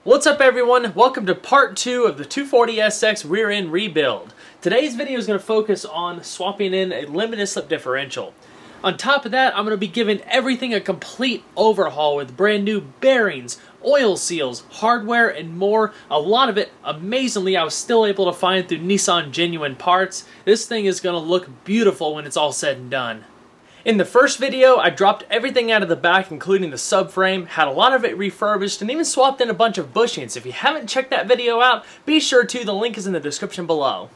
What's up everyone? Welcome to part 2 of the 240SX rear end rebuild. Today's video is going to focus on swapping in a limited slip differential. On top of that, I'm going to be giving everything a complete overhaul with brand new bearings, oil seals, hardware, and more. A lot of it, amazingly, I was still able to find through Nissan genuine parts. This thing is going to look beautiful when it's all said and done. In the first video, I dropped everything out of the back, including the subframe, had a lot of it refurbished, and even swapped in a bunch of bushings. If you haven't checked that video out, be sure to. The link is in the description below.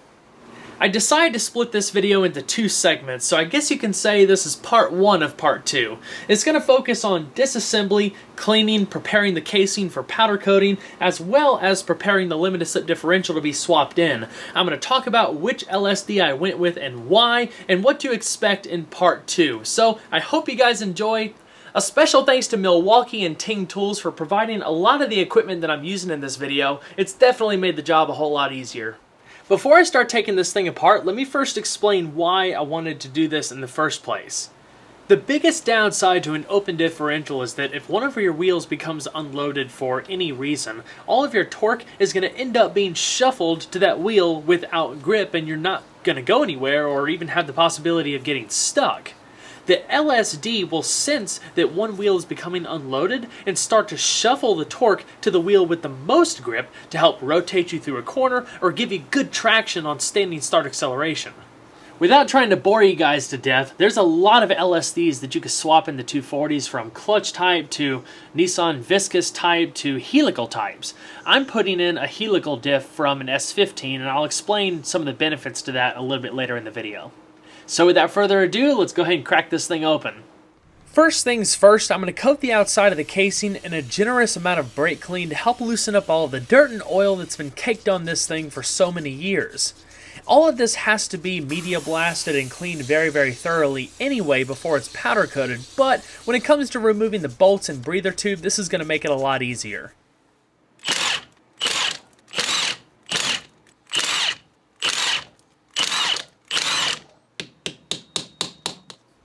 I decided to split this video into 2 segments, so I guess you can say this is part 1 of part 2. It's going to focus on disassembly, cleaning, preparing the casing for powder coating, as well as preparing the limited slip differential to be swapped in. I'm going to talk about which LSD I went with and why, and what to expect in part 2. So I hope you guys enjoy. A special thanks to Milwaukee and Ting Tools for providing a lot of the equipment that I'm using in this video. It's definitely made the job a whole lot easier. Before I start taking this thing apart, let me first explain why I wanted to do this in the first place. The biggest downside to an open differential is that if one of your wheels becomes unloaded for any reason, all of your torque is going to end up being shuffled to that wheel without grip, and you're not going to go anywhere or even have the possibility of getting stuck. The LSD will sense that one wheel is becoming unloaded and start to shuffle the torque to the wheel with the most grip to help rotate you through a corner or give you good traction on standing start acceleration. Without trying to bore you guys to death, there's a lot of LSDs that you can swap into 240s, from clutch type to Nissan Viscous type to Helical types. I'm putting in a Helical diff from an S15, and I'll explain some of the benefits to that a little bit later in the video. So without further ado, let's go ahead and crack this thing open. First things first, I'm going to coat the outside of the casing in a generous amount of brake clean to help loosen up all of the dirt and oil that's been caked on this thing for so many years. All of this has to be media blasted and cleaned very thoroughly anyway before it's powder coated, but when it comes to removing the bolts and breather tube, this is going to make it a lot easier.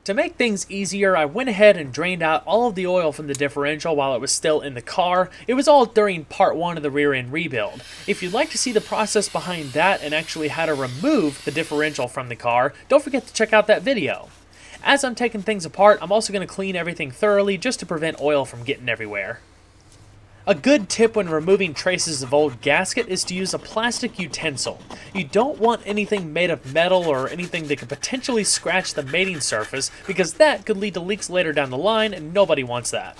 To make things easier, I went ahead and drained out all of the oil from the differential while it was still in the car. It was all during part 1 of the rear end rebuild. If you'd like to see the process behind that and actually how to remove the differential from the car, don't forget to check out that video. As I'm taking things apart, I'm also going to clean everything thoroughly just to prevent oil from getting everywhere. A good tip when removing traces of old gasket is to use a plastic utensil. You don't want anything made of metal or anything that could potentially scratch the mating surface, because that could lead to leaks later down the line, and nobody wants that.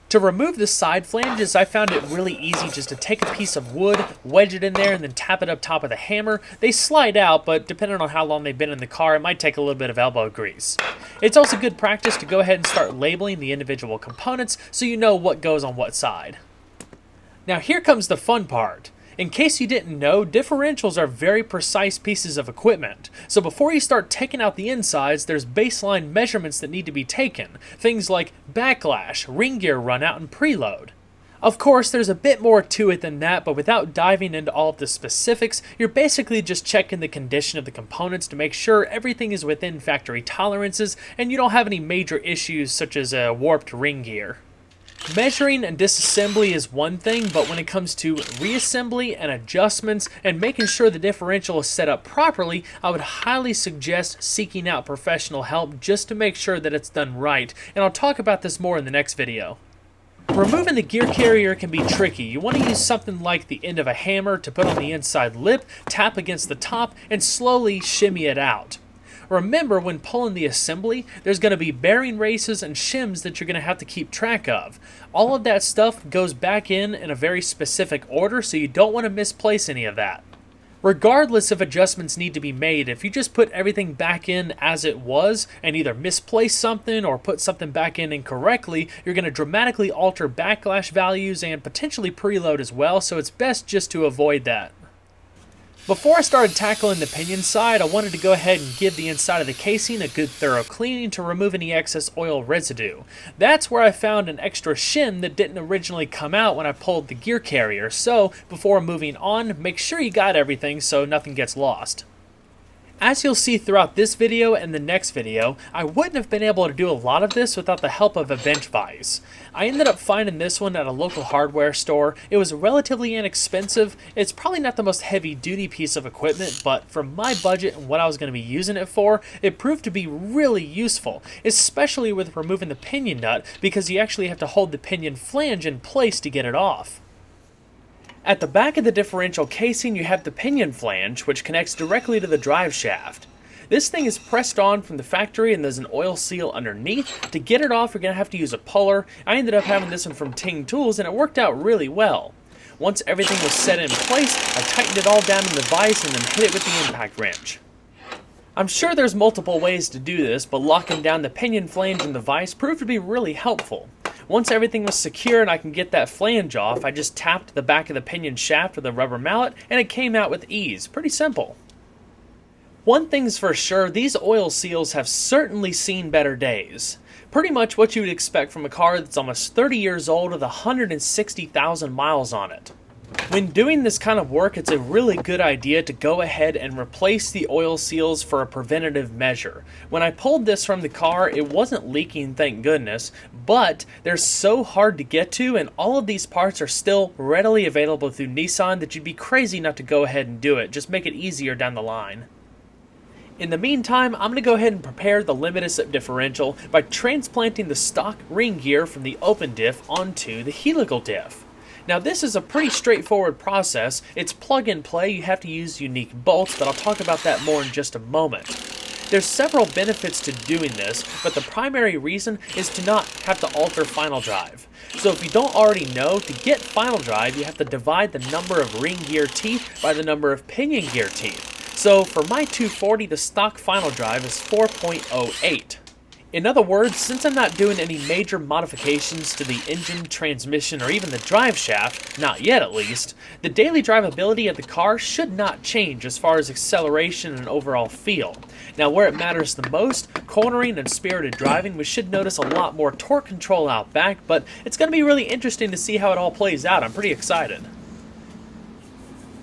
To remove the side flanges, I found it really easy just to take a piece of wood, wedge it in there, and then tap it up top with a hammer. They slide out, but depending on how long they've been in the car, it might take a little bit of elbow grease. It's also good practice to go ahead and start labeling the individual components so you know what goes on what side. Now here comes the fun part. In case you didn't know, differentials are very precise pieces of equipment. So before you start taking out the insides, there's baseline measurements that need to be taken. Things like backlash, ring gear runout, and preload. Of course, there's a bit more to it than that, but without diving into all of the specifics, you're basically just checking the condition of the components to make sure everything is within factory tolerances and you don't have any major issues such as a warped ring gear. Measuring and disassembly is one thing, but when it comes to reassembly and adjustments and making sure the differential is set up properly, I would highly suggest seeking out professional help just to make sure that it's done right, and I'll talk about this more in the next video. Removing the gear carrier can be tricky. You want to use something like the end of a hammer to put on the inside lip, tap against the top, and slowly shimmy it out. Remember, when pulling the assembly, there's going to be bearing races and shims that you're going to have to keep track of. All of that stuff goes back in a very specific order, so you don't want to misplace any of that. Regardless if adjustments need to be made, if you just put everything back in as it was and either misplace something or put something back in incorrectly, you're going to dramatically alter backlash values and potentially preload as well, so it's best just to avoid that. Before I started tackling the pinion side, I wanted to go ahead and give the inside of the casing a good thorough cleaning to remove any excess oil residue. That's where I found an extra shim that didn't originally come out when I pulled the gear carrier, so before moving on, make sure you got everything so nothing gets lost. As you'll see throughout this video and the next video, I wouldn't have been able to do a lot of this without the help of a bench vise. I ended up finding this one at a local hardware store. It was relatively inexpensive. It's probably not the most heavy duty piece of equipment, but for my budget and what I was going to be using it for, it proved to be really useful, especially with removing the pinion nut because you actually have to hold the pinion flange in place to get it off. At the back of the differential casing, you have the pinion flange, which connects directly to the drive shaft. This thing is pressed on from the factory and there's an oil seal underneath. To get it off, you're going to have to use a puller. I ended up having this one from Ting Tools and it worked out really well. Once everything was set in place, I tightened it all down in the vise and then hit it with the impact wrench. I'm sure there's multiple ways to do this, but locking down the pinion flange in the vise proved to be really helpful. Once everything was secure and I can get that flange off, I just tapped the back of the pinion shaft with a rubber mallet and it came out with ease. Pretty simple. One thing's for sure, these oil seals have certainly seen better days. Pretty much what you would expect from a car that's almost 30 years old with 160,000 miles on it. When doing this kind of work, it's a really good idea to go ahead and replace the oil seals for a preventative measure. When I pulled this from the car, it wasn't leaking, thank goodness, but they're so hard to get to and all of these parts are still readily available through Nissan that you'd be crazy not to go ahead and do it. Just make it easier down the line. In the meantime, I'm going to go ahead and prepare the limited slip differential by transplanting the stock ring gear from the open diff onto the helical diff. Now this is a pretty straightforward process. It's plug and play. You have to use unique bolts, but I'll talk about that more in just a moment. There's several benefits to doing this, but the primary reason is to not have to alter final drive. So if you don't already know, to get final drive, you have to divide the number of ring gear teeth by the number of pinion gear teeth. So for my 240, the stock final drive is 4.08. In other words, since I'm not doing any major modifications to the engine, transmission, or even the drive shaft, not yet at least, the daily drivability of the car should not change as far as acceleration and overall feel. Now where it matters the most, cornering and spirited driving, we should notice a lot more torque control out back, but it's going to be really interesting to see how it all plays out. I'm pretty excited.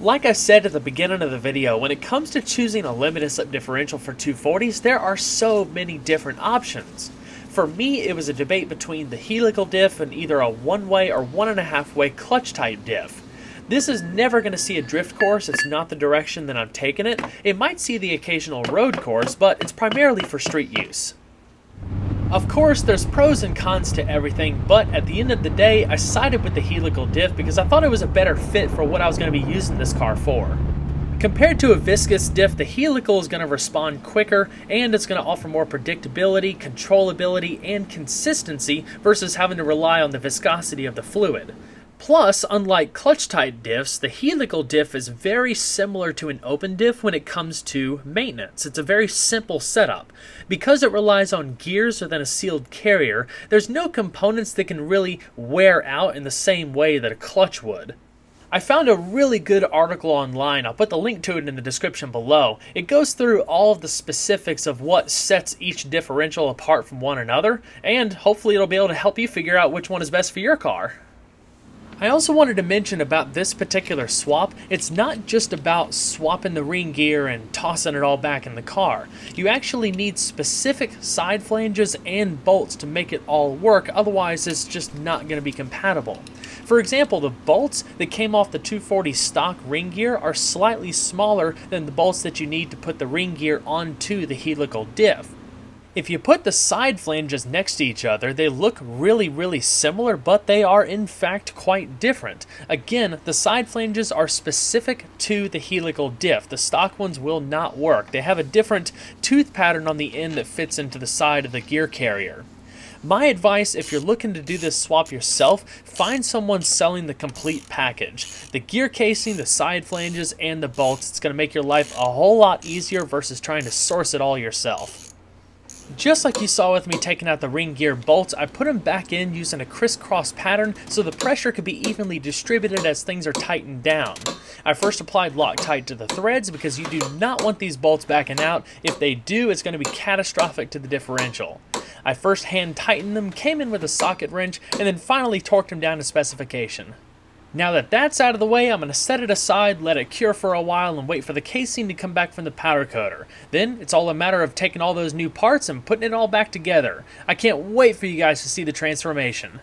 Like I said at the beginning of the video, when it comes to choosing a limited slip differential for 240s, there are so many different options. For me, it was a debate between the helical diff and either a one-way or one-and-a-half-way clutch type diff. This is never going to see a drift course. It's not the direction that I'm taking it. It might see the occasional road course, but it's primarily for street use. Of course, there's pros and cons to everything, but at the end of the day, I sided with the helical diff because I thought it was a better fit for what I was going to be using this car for. Compared to a viscous diff, the helical is going to respond quicker and it's going to offer more predictability, controllability, and consistency versus having to rely on the viscosity of the fluid. Plus, unlike clutch-type diffs, the helical diff is very similar to an open diff when it comes to maintenance. It's a very simple setup. Because it relies on gears within a sealed carrier, there's no components that can really wear out in the same way that a clutch would. I found a really good article online. I'll put the link to it in the description below. It goes through all of the specifics of what sets each differential apart from one another, and hopefully it'll be able to help you figure out which one is best for your car. I also wanted to mention about this particular swap, it's not just about swapping the ring gear and tossing it all back in the car. You actually need specific side flanges and bolts to make it all work, otherwise it's just not going to be compatible. For example, the bolts that came off the 240 stock ring gear are slightly smaller than the bolts that you need to put the ring gear onto the helical diff. If you put the side flanges next to each other, they look really similar, but they are in fact quite different. Again, the side flanges are specific to the helical diff. The stock ones will not work. They have a different tooth pattern on the end that fits into the side of the gear carrier. My advice, if you're looking to do this swap yourself, find someone selling the complete package. The gear casing, the side flanges, and the bolts. It's going to make your life a whole lot easier versus trying to source it all yourself. Just like you saw with me taking out the ring gear bolts, I put them back in using a crisscross pattern so the pressure could be evenly distributed as things are tightened down. I first applied Loctite to the threads because you do not want these bolts backing out. If they do, it's going to be catastrophic to the differential. I first hand tightened them, came in with a socket wrench, and then finally torqued them down to specification. Now that that's out of the way, I'm going to set it aside, let it cure for a while, and wait for the casing to come back from the powder coater. Then, it's all a matter of taking all those new parts and putting it all back together. I can't wait for you guys to see the transformation.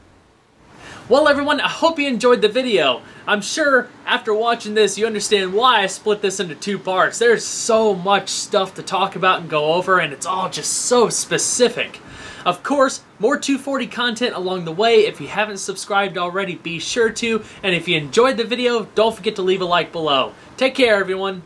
Well everyone, I hope you enjoyed the video. I'm sure after watching this you understand why I split this into two parts. There's so much stuff to talk about and go over, and it's all just so specific. Of course, more 240 content along the way. If you haven't subscribed already, be sure to. And if you enjoyed the video, don't forget to leave a like below. Take care, everyone.